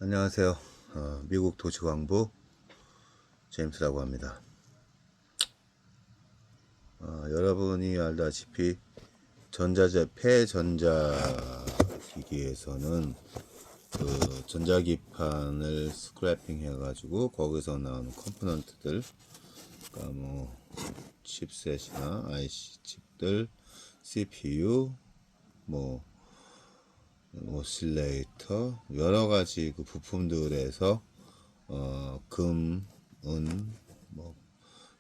안녕하세요. 미국 도시광부 제임스라고 합니다. 여러분이 알다시피 폐전자 기기에서는 그 전자기판을 스크래핑 해가지고 거기서 나오는 컴포넌트들, 그러니까 뭐 칩셋이나 IC 칩들, CPU, 뭐 오실레이터, 여러 가지 그 부품들에서 금, 은, 뭐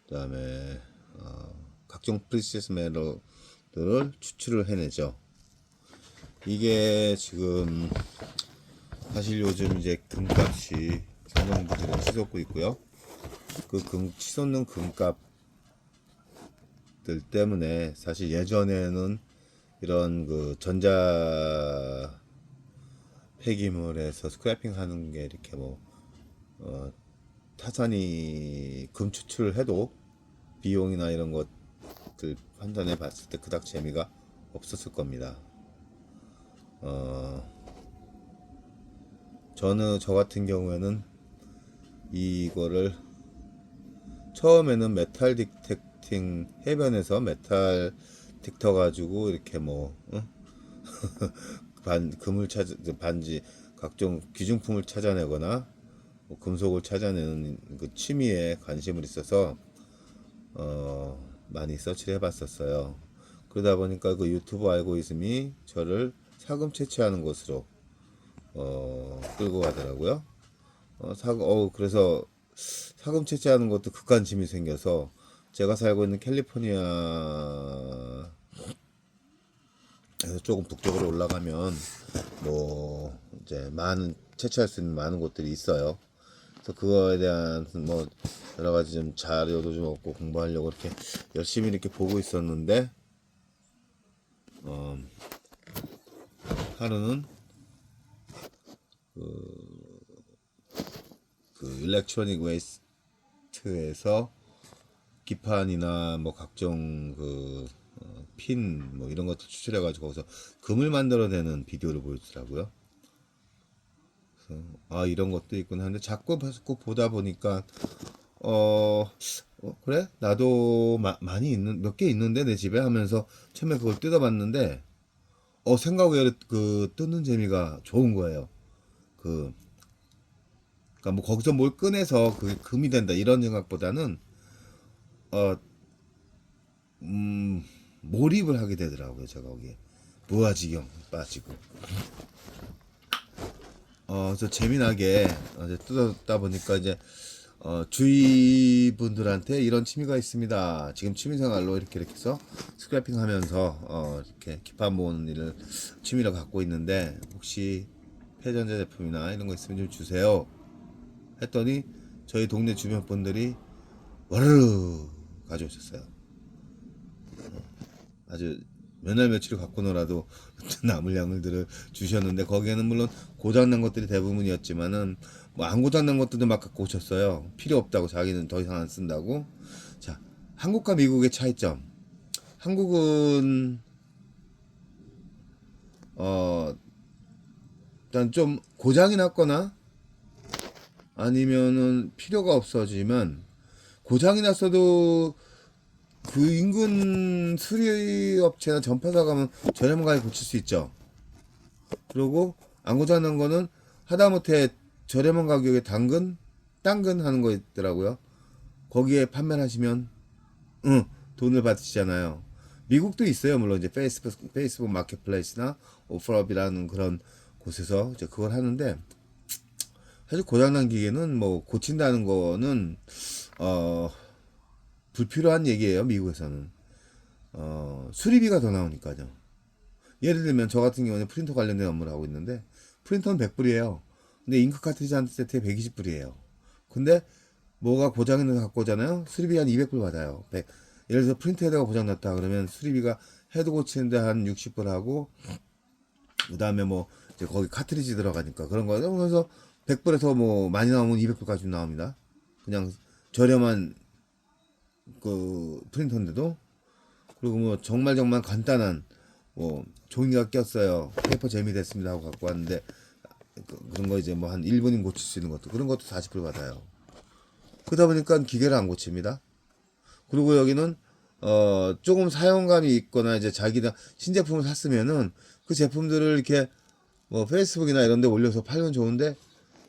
그다음에 각종 프리시스 메tal들을 추출을 해내죠. 이게 지금 사실 요즘 이제 금값이 상당히 치솟고 있고요. 그 치솟는 금값들 때문에 사실 예전에는 이런 그 전자 폐기물에서 스크래핑 하는 게 이렇게 뭐 타산이 금 추출을 해도 비용이나 이런 것들 판단해 봤을 때 그닥 재미가 없었을 겁니다. 저 같은 경우에는 이거를 처음에는 메탈 디텍팅, 해변에서 메탈 딕터 가지고 이렇게 뭐 금을 반지 각종 귀중품을 찾아내거나 뭐 금속을 찾아내는 그 취미에 관심을 있어서 많이 서치를 해봤었어요. 그러다 보니까 그 유튜브 알고리즘이 저를 사금 채취하는 곳으로 끌고 가더라고요. 그래서 사금 채취하는 것도 극관심이 생겨서 제가 살고 있는 캘리포니아에서 조금 북쪽으로 올라가면 뭐 이제 채취할 수 있는 많은 곳들이 있어요. 그래서 그거에 대한 뭐 여러 가지 좀 자료도 좀 얻고 공부하려고 이렇게 열심히 이렇게 보고 있었는데 하루는 그 일렉트로닉 웨이스트에서 기판이나 뭐 각종 그 핀 뭐 이런 것들 추출해 가지고 거기서 금을 만들어내는 비디오를 보여주더라고요. 그래서 이런 것도 있구나 하는데 자꾸 보다 보니까 그래 나도 많이 있는 몇 개 있는데 내 집에 하면서 처음에 그걸 뜯어봤는데 생각 외로 그 뜯는 재미가 좋은 거예요. 그 그러니까 뭐 거기서 뭘 꺼내서 그게 금이 된다 이런 생각보다는 어 몰입을 하게 되더라고요. 제가 거기에 무아지경 빠지고 그래서 재미나게 이제 뜯었다 보니까 이제 주위 분들한테 이런 취미가 있습니다. 지금 취미생활로 이렇게 해서 스크래핑 하면서 이렇게 기판 모으는 일을 취미로 갖고 있는데 혹시 폐전자 제품이나 이런 거 있으면 좀 주세요. 했더니 저희 동네 주변 분들이 와르르 가져오셨어요. 아주 몇 날 며칠 갖고 놀아도 남을 양들을 주셨는데 거기에는 물론 고장난 것들이 대부분이었지만은 뭐 안 고장난 것들도 막 갖고 오셨어요. 필요 없다고 자기는 더 이상 안 쓴다고. 자, 한국과 미국의 차이점. 한국은 일단 좀 고장이 났거나 아니면은 필요가 없어지면 고장이 났어도 그 인근 수리업체나 전파사 가면 저렴하게 고칠 수 있죠. 그리고 안 고장난 거는 하다못해 저렴한 가격에 당근 하는 거 있더라고요. 거기에 판매를 하시면 돈을 받으시잖아요. 미국도 있어요. 물론 이제 페이스북 마켓플레이스나 오프업이라는 그런 곳에서 이제 그걸 하는데 사실 고장난 기계는 뭐 고친다는 거는 불필요한 얘기예요. 미국에서는 수리비가 더 나오니까요. 예를 들면 저 같은 경우는 프린터 관련된 업무를 하고 있는데 프린터는 100불이에요. 근데 잉크 카트리지 한 세트에 120불이에요. 근데 뭐가 고장이 나서 갖고 오잖아요. 수리비 한 200불 받아요. 예를 들어서 프린터에다가 고장 났다 그러면 수리비가 헤드 고치는데 한 60불 하고 그 다음에 뭐 이제 거기 카트리지 들어가니까 그런 거죠. 그래서 100불에서 뭐 많이 나오면 200불까지 나옵니다. 그냥 저렴한 그 프린터인데도. 그리고 뭐 정말 간단한 뭐 종이가 꼈어요. 페이퍼 재미 됐습니다 하고 갖고 왔는데 그런 거 이제 뭐 한 1분이면 고칠 수 있는 것도 그런 것도 40불 받아요. 그러다 보니까 기계를 안 고칩니다. 그리고 여기는 조금 사용감이 있거나 이제 자기가 신제품을 샀으면은 그 제품들을 이렇게 뭐 페이스북이나 이런 데 올려서 팔면 좋은데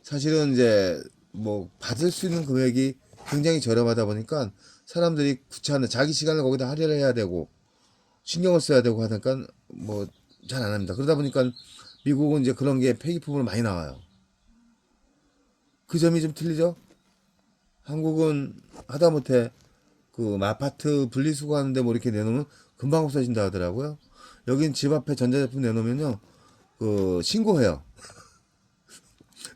사실은 이제 뭐 받을 수 있는 금액이 굉장히 저렴하다 보니까 사람들이 귀찮아 자기 시간을 거기다 할애를 해야 되고 신경을 써야 되고 하니까 뭐 잘 안 합니다. 그러다 보니까 미국은 이제 그런 게 폐기품으로 많이 나와요. 그 점이 좀 틀리죠? 한국은 하다못해 그 아파트 분리수거하는데 뭐 이렇게 내놓으면 금방 없어진다 하더라고요. 여긴 집 앞에 전자제품 내놓으면요, 그 신고해요.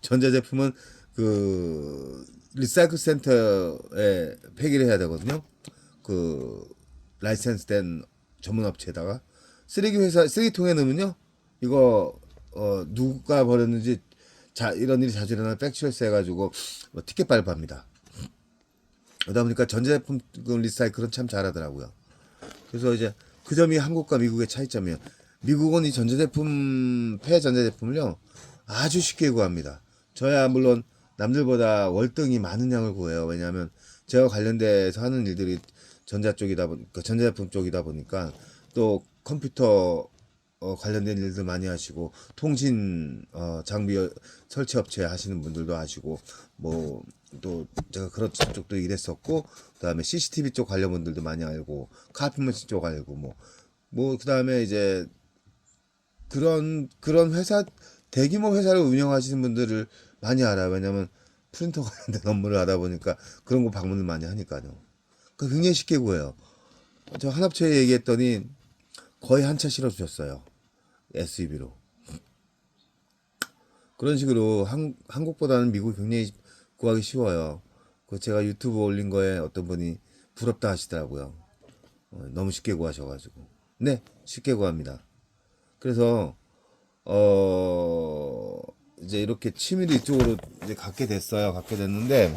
전자제품은 그 리사이클 센터에 폐기를 해야 되거든요. 그 라이센스된 전문 업체에다가 쓰레기통에 넣으면요, 이거 누가 버렸는지 이런 일이 자주 일어나면 백출세 해가지고 뭐 티켓 발부합니다. 그러다 보니까 전자제품 그 리사이클은 참 잘하더라고요. 그래서 이제 그 점이 한국과 미국의 차이점이에요. 미국은 이 폐 전자제품을요 아주 쉽게 구합니다. 저야 물론 남들보다 월등히 많은 양을 구해요. 왜냐하면 제가 관련돼서 하는 일들이 전자제품 쪽이다 보니까 또 컴퓨터 관련된 일들 많이 하시고 통신 장비 설치 업체 하시는 분들도 하시고 뭐 또 제가 그런 쪽도 일했었고 그다음에 CCTV 쪽 관련 분들도 많이 알고 카피머신 쪽 알고 뭐 그다음에 이제 그런 회사 대규모 회사를 운영하시는 분들을 많이 알아요. 왜냐면 프린터 관련된 업무를 하다 보니까 그런 거 방문을 많이 하니까요. 그 굉장히 쉽게 구해요. 저 한 업체에 얘기했더니 거의 한 차 실어주셨어요. SUV로. 그런 식으로 한국보다는 미국이 굉장히 구하기 쉬워요. 그 제가 유튜브 올린 거에 어떤 분이 부럽다 하시더라고요. 너무 쉽게 구하셔가지고. 네, 쉽게 구합니다. 그래서 이제 이렇게 취미를 이쪽으로 이제 갖게 됐어요. 갖게 됐는데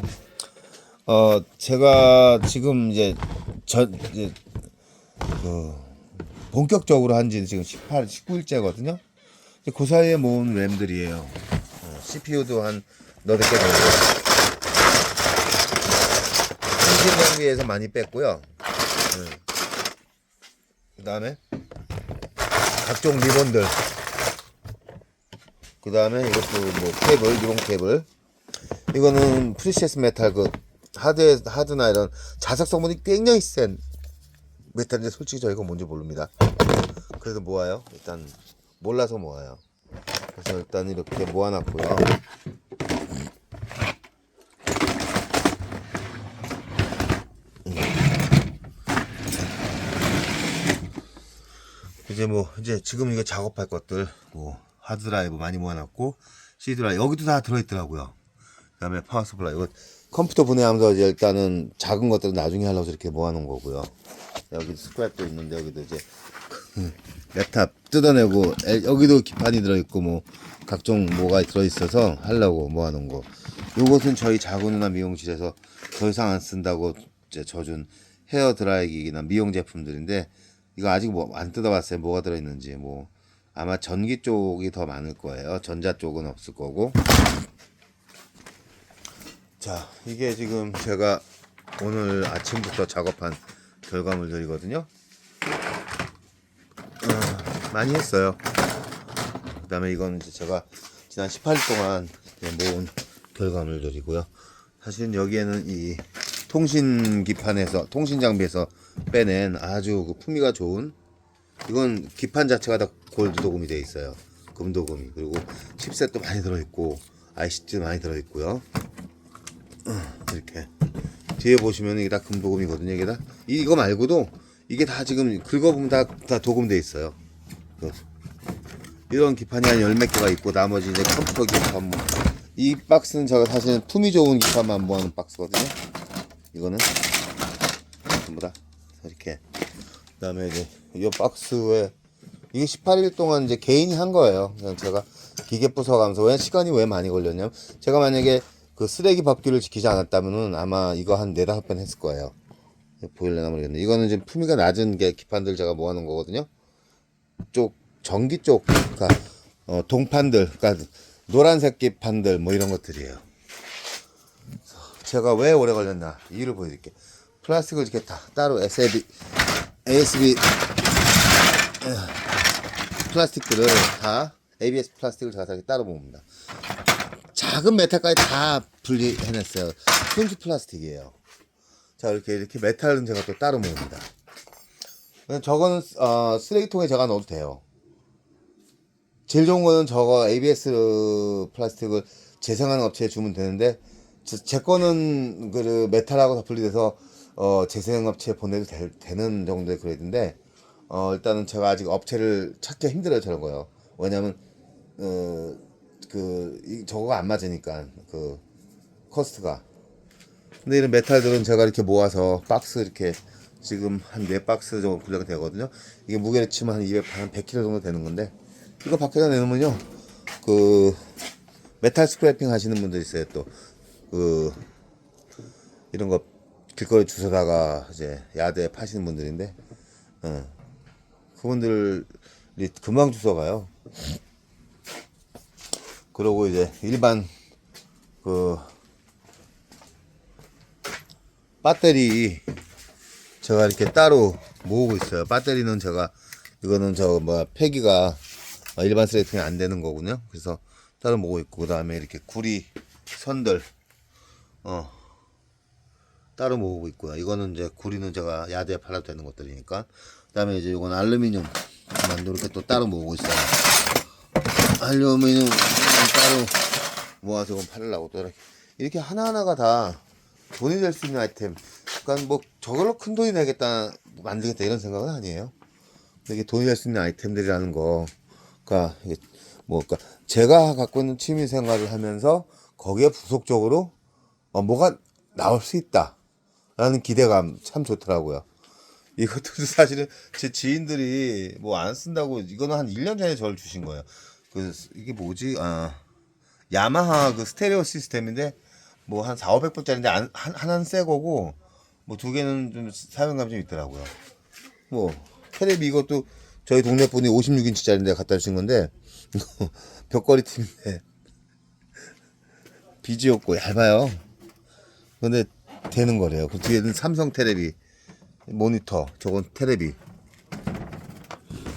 제가 지금 이제 그 본격적으로 한 지는 지금 19일째거든요. 그 사이에 모은 램들이에요. CPU도 한 너댓 개 정도. 통신 장비에서 많이 뺐고요. 그 다음에 각종 리본들. 그 다음에 이것도 뭐 케이블, 리본 케이블. 이거는 프리시어스 메탈 하드나 이런 자석 성분이 굉장히 센 메탈인데 솔직히 저희가 뭔지 모릅니다. 그래서 모아요. 일단 몰라서 모아요. 그래서 일단 이렇게 모아놨고요. 이제 지금 이거 작업할 것들 뭐 하드드라이브 많이 모아놨고 C드라이브 여기도 다 들어있더라고요. 그다음에 파워 서플라이 이거 컴퓨터 분해하면서 이제 일단은 작은 것들은 나중에 하려고 이렇게 모아놓은 거고요. 여기 스크랩도 있는데 여기도 이제 랩탑 뜯어내고 여기도 기판이 들어있고 뭐 각종 뭐가 들어있어서 하려고 모아놓은 거. 요것은 저희 자구 누나 미용실에서 더 이상 안 쓴다고 이제 져준 헤어 드라이기나 미용 제품들인데 이거 아직 뭐 안 뜯어봤어요. 뭐가 들어있는지 뭐 아마 전기 쪽이 더 많을 거예요. 전자 쪽은 없을 거고. 자, 이게 지금 제가 오늘 아침부터 작업한 결과물들이거든요. 많이 했어요. 그 다음에 이건 이제 제가 지난 18일 동안 모은 결과물들이고요. 사실은 여기에는 이 통신 장비에서 빼낸 아주 그 품위가 좋은 이건 기판 자체가 다 골드 도금이 되어 있어요. 금도금이. 그리고 칩셋도 많이 들어있고 IC도 많이 들어있고요. 이렇게 뒤에 보시면 이게 다 금도금이거든요. 이게 다 이거 말고도 이게 다 지금 긁어보면 다 도금돼 있어요. 이런 기판이 한 10몇 개가 있고 나머지 이제 컴퓨터 기판 이 박스는 제가 사실은 품위 좋은 기판만 모아놓은 박스거든요. 이거는 전부 다 이렇게. 그 다음에 이제 이 박스에 이게 18일 동안 이제 개인이 한 거예요. 그냥 제가 기계 부숴가면서 시간이 왜 많이 걸렸냐면 제가 만약에 그 쓰레기 법규를 지키지 않았다면은 아마 이거 한 4-5번 했을 거예요. 보일려나 모르겠네. 이거는 지금 품위가 낮은 게 기판들 제가 모아놓은 거거든요. 전기 쪽, 그러니까 동판들, 그러니까 노란색 기판들 뭐 이런 것들이에요. 제가 왜 오래 걸렸나 이유를 보여드릴게요. 플라스틱을 이렇게 다 따로 ASB 플라스틱들을 다 ABS 플라스틱을 제가 다 따로 모읍니다. 작은 메탈까지 다 분리해냈어요. 스펀지 플라스틱이에요. 자, 이렇게 메탈은 제가 또 따로 모읍니다. 저거는 쓰레기통에 제가 넣어도 돼요. 제일 좋은 거는 저거 ABS 플라스틱을 재생하는 업체에 주면 되는데 제 거는 그 메탈하고 다 분리돼서 재생 업체에 보내도 되는 정도의 그레이드인데 일단은 제가 아직 업체를 찾기 힘들어요. 저런 거요. 왜냐면 저거가 안 맞으니까 그 코스트가. 근데 이런 메탈들은 제가 이렇게 모아서 박스 이렇게 지금 한 4박스 정도 분량이 되거든요. 이게 무게를 치면 한 100kg 정도 되는 건데 이거 밖에다 내놓으면요 그 메탈 스크래핑 하시는 분들 있어요. 또 이런 거 길거리 주워다가 이제 야드에 파시는 분들인데 그분들이 금방 주워가요. 그러고 이제 일반 그 배터리 제가 이렇게 따로 모으고 있어요. 배터리는 제가 이거는 폐기가 일반 쓰레기통에 안 되는 거군요. 그래서 따로 모으고 있고 그 다음에 이렇게 구리 선들 따로 모으고 있고요. 이거는 이제 구리는 제가 야드에 팔아도 되는 것들이니까. 그 다음에 이제 이건 알루미늄 이렇게 또 따로 모으고 있어요. 알루미늄 따로 모아서 팔으려고 또 이렇게 하나하나가 다 돈이 될 수 있는 아이템. 그러니까 뭐 저걸로 큰 돈이 되겠다 만들겠다 이런 생각은 아니에요. 근데 이게 돈이 될 수 있는 아이템들이라는 거. 그러니까 이게 그러니까 제가 갖고 있는 취미 생활을 하면서 거기에 부속적으로 뭐가 나올 수 있다라는 기대감 참 좋더라고요. 이것도 사실은 제 지인들이 뭐 안 쓴다고 이거는 한 1년 전에 저를 주신 거예요. 이게 뭐지? 야마하 그 스테레오 시스템인데 뭐 한 4,500불짜리인데 하나는 새 거고 뭐 2개는 좀 사용감이 좀 있더라고요. 뭐 테레비 이것도 저희 동네 분이 56인치짜리인데 갖다 주신 건데 벽걸이 팀인데 비지 없고 얇아요. 근데 되는 거래요. 그 뒤에는 삼성 테레비 모니터, 저건 테레비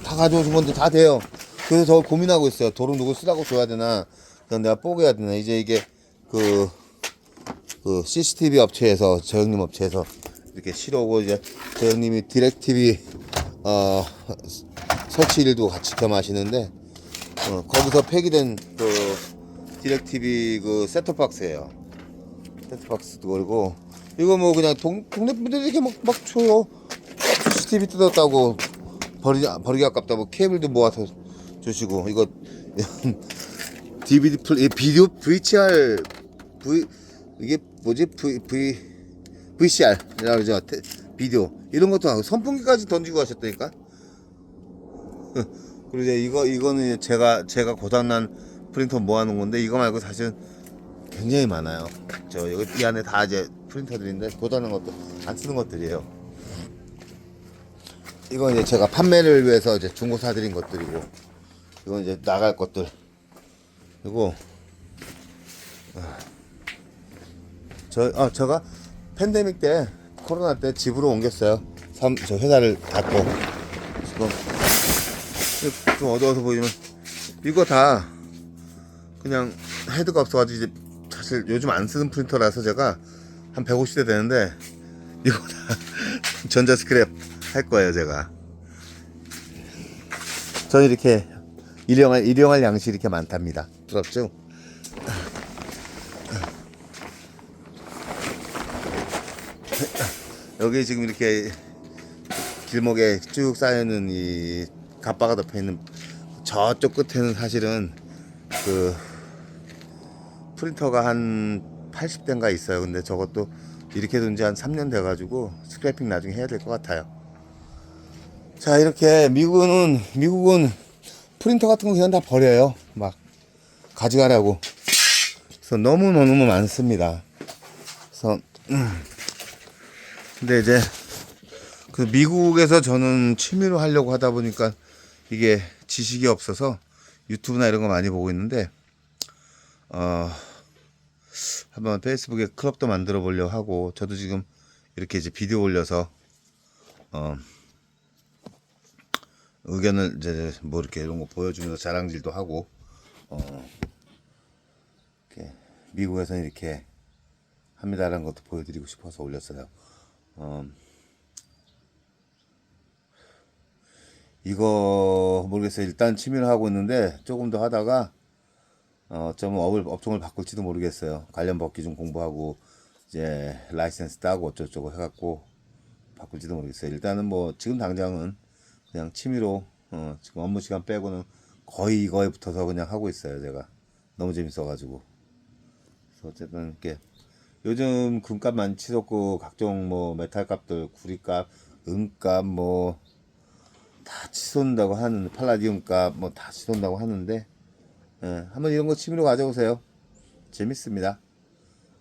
다 가져오신 건데 다 돼요. 그래서 저 고민하고 있어요. 도로 누구 쓰라고 줘야 되나, 그냥 내가 뽀개야 되나. 이제 이게 그 CCTV 업체에서, 저 형님 업체에서 이렇게 실어오고, 이제 저 형님이 디렉TV 설치 일도 같이 겸 하시는데 거기서 폐기된 그 디렉TV 그 셋톱박스예요. 셋톱박스도 걸고, 이거 뭐 그냥 동네 분들이 이렇게 막 줘요. CCTV 뜯었다고 버리기 아깝다 뭐 케이블도 모아서 주시고, 이거 DVD 비디오 VCR 이게 뭐지 VCR이라고 그러죠. 비디오 이런 것도 하고 선풍기까지 던지고 가셨다니까. 그리고 이제 이거는 제가 고장난 프린터 모아놓은 건데, 이거 말고 사실은 굉장히 많아요. 이 안에 다 이제 프린터들인데 고장난 것도 안 쓰는 것들이에요. 이건 이제 제가 판매를 위해서 이제 중고 사드린 것들이고, 이건 이제 나갈 것들. 그리고 제가 팬데믹 때, 코로나 때 집으로 옮겼어요. 저 회사를 닫고. 좀 어두워서 보이지만 이거 다 그냥 헤드가 없어가지고, 이제 사실 요즘 안 쓰는 프린터라서 제가 한 150대 되는데 이거 다 전자 스크랩 할 거예요. 제가 저는 이렇게 일용할 양식이 이렇게 많답니다. 부럽죠? 여기 지금 이렇게 길목에 쭉 쌓여있는 이 갑바가 덮여있는 저쪽 끝에는 사실은 그 프린터가 한 80대인가 있어요. 근데 저것도 이렇게 둔지 한 3년 돼가지고 스크래핑 나중에 해야 될 것 같아요. 자, 이렇게 미국은 프린터 같은 거 그냥 다 버려요. 막 가져가라고. 그래서 너무 많습니다. 그래서 근데 이제 그 미국에서 저는 취미로 하려고 하다 보니까 이게 지식이 없어서 유튜브나 이런 거 많이 보고 있는데, 어, 한번 페이스북에 클럽도 만들어 보려고 하고, 저도 지금 이렇게 이제 비디오 올려서 어, 의견을 이제 뭐 이렇게 이런 거 보여주면서 자랑질도 하고, 이렇게 미국에서는 이렇게 합니다라는 것도 보여드리고 싶어서 올렸어요. 이거 모르겠어요. 일단 취미로 하고 있는데 조금 더 하다가 좀 업종을 바꿀지도 모르겠어요. 관련 법규 좀 공부하고 이제 라이센스 따고 어쩌고저쩌고 해갖고 바꿀지도 모르겠어요. 일단은 뭐 지금 당장은 그냥 취미로 지금 업무 시간 빼고는 거의 이거에 붙어서 그냥 하고 있어요. 제가 너무 재밌어가지고. 그래서 어쨌든 이렇게 요즘 금값 많이 치솟고 각종 뭐 메탈 값들, 구리값, 은값 뭐 다 치솟는다고 하는 팔라디움 값 뭐 다 치솟는다고 하는데 한번 이런 거 취미로 가져오세요. 재밌습니다.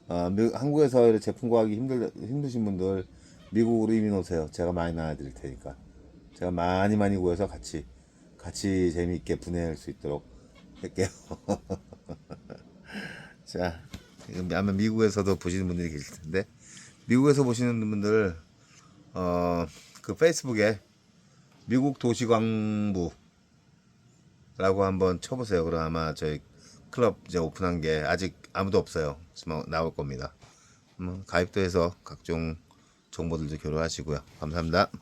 한국에서 이렇게 제품 구하기 힘드신 분들 미국으로 이민 오세요. 제가 많이 나눠드릴 테니까. 제가 많이 구해서 같이 재미있게 분해할 수 있도록 할게요. 자, 아마 미국에서도 보시는 분들이 계실 텐데, 미국에서 보시는 분들, 그 페이스북에 미국 도시광부라고 한번 쳐보세요. 그럼 아마 저희 클럽 이제 오픈한 게 아직 아무도 없어요. 나올 겁니다. 가입도 해서 각종 정보들도 교류하시고요. 감사합니다.